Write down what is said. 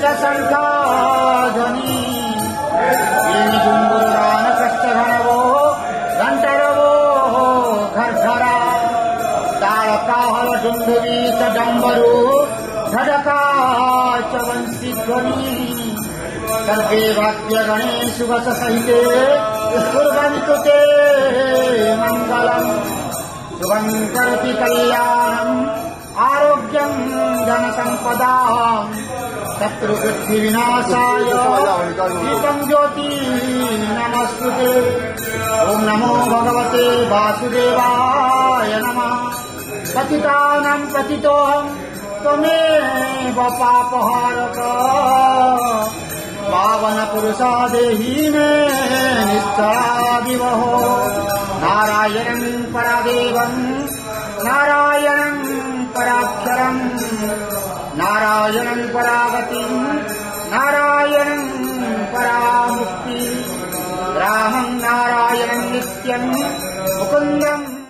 सशंखाध्वनि जुम्बुरान कष्टघनवो घंटरवो घरधरा ताड़काहल डुंडुरी डंबरू धड़का च वंशीध्वनि सर्वे वाद्य गणेश वस सहिते कुर्वन्तु ते मंगलम् शुभं करोति कल्याणम् आरोग्यं धन संपदा शत्रुबुद्धि विनाशाय दीपं ज्योति नमस्तुते। ओम नमो भगवते वासुदेवाय नमः। पतितानां पतितोऽहं त्वमेव पापहारक पावन पुरुषा देहि मे निष्ठादिवहो। नारायणं परादेवं नारायणं पराक्षरं नारायणं परागतिं नारायणं परामुक्ति रामं नारायणं नित्यं मुकुन्दं